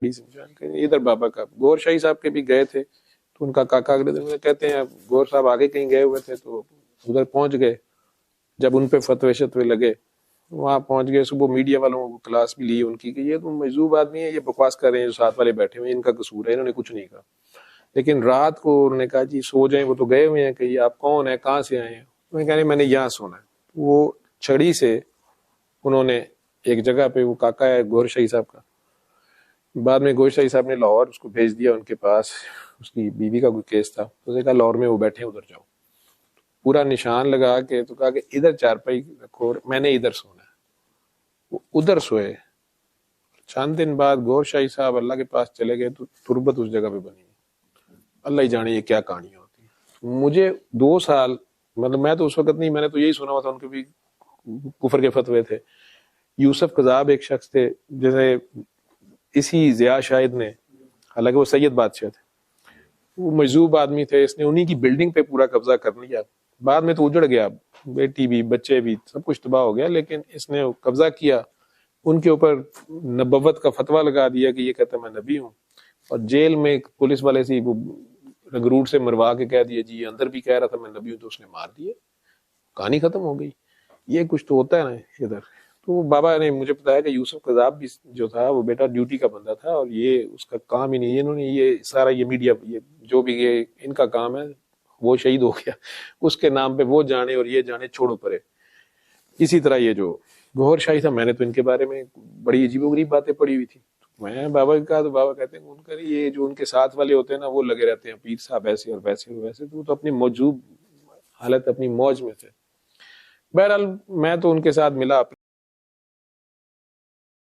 ادھر بابا کا گور شاہی صاحب کے بھی گئے تھے تو ان کا کاکا اگلے دن کہتے ہیں گور صاحب آگے کہیں گئے ہوئے تھے تو ادھر پہنچ گئے. جب ان پہ فتوے شتوے لگے وہاں پہنچ گئے. صبح میڈیا والوں کو کلاس بھی لی ان کی کہ یہ تو مجذوب آدمی ہے, یہ بکواس کر رہے ہیں, جو ساتھ والے بیٹھے ہوئے ہیں ان کا قصور ہے, انہوں نے کچھ نہیں کہا. لیکن رات کو انہوں نے کہا جی سو جائیں, وہ تو گئے ہوئے ہیں, کہ آپ کون ہیں, کہاں سے آئے ہیں. انہوں نے کہا میں نے یہاں سونا ہے. وہ چھڑی سے انہوں نے ایک جگہ پہ, وہ کاکا ہے گور شاہی صاحب کا, بعد میں گور شاہی صاحب نے لاہور اس کو بھیج دیا ان کے پاس, اس کی بیوی کا کوئی کیس تھا, اس نے کہا لاہور میں وہ بیٹھے ادھر جاؤ. پورا نشان لگا کے تو کہا کہ ادھر چارپائی رکھو, میں نے ادھر سونا ہے. وہ ادھر سوئے. چند دن بعد گور شاہی صاحب اللہ کے پاس چلے گئے تو تربت اس جگہ پہ بنی. اللہ ہی جانے یہ کیا کہانیاں ہوتی ہیں. مجھے 2 سال, مطلب میں تو اس وقت نہیں, میں نے تو یہی سنا ہوا تھا, ان کے بھی کفر کے فتوے تھے. یوسف قذاب ایک شخص تھے, جیسے اسی ضیاء شاہد نے, حالانکہ وہ سید بادشاہ تھے, وہ مجذوب آدمی تھے, اس نے انہی کی بلڈنگ پہ پورا قبضہ کر لیا. بعد میں تو اجڑ گیا, بیٹی بھی بچے بھی سب کچھ تباہ ہو گیا, لیکن اس نے قبضہ کیا, ان کے اوپر نبوت کا فتویٰ لگا دیا کہ یہ کہتا میں نبی ہوں, اور جیل میں پولیس والے سے رنگروٹ سے مروا کے کہہ دیا جی اندر بھی کہہ رہا تھا میں نبی ہوں, تو اس نے مار دیا, کہانی ختم ہو گئی. یہ کچھ تو ہوتا ہے نا ادھر. تو بابا نے مجھے بتایا کہ یوسف قذاب بھی جو تھا وہ بیٹا ڈیوٹی کا بندہ تھا, اور یہ اس کا کام ہی نہیں, انہوں نے یہ سارا یہ میڈیا یہ جو بھی یہ ان کا کام ہے, وہ شہید ہو گیا, اس کے نام پہ وہ جانے اور یہ جانے, چھوڑو پرے. اسی طرح یہ جو گوھر شاہی تھا, میں نے تو ان کے بارے میں بڑی عجیب و غریب باتیں پڑھی ہوئی تھی. میں بابا کا کہا تو بابا کہتے ہیں ان کا یہ جو ان کے ساتھ والے ہوتے ہیں نا وہ لگے رہتے ہیں پیر صاحب ایسے اور ویسے اور ویسے, تو وہ تو اپنی موجود حالت اپنی موج میں تھے. بہرحال میں تو ان کے ساتھ ملا.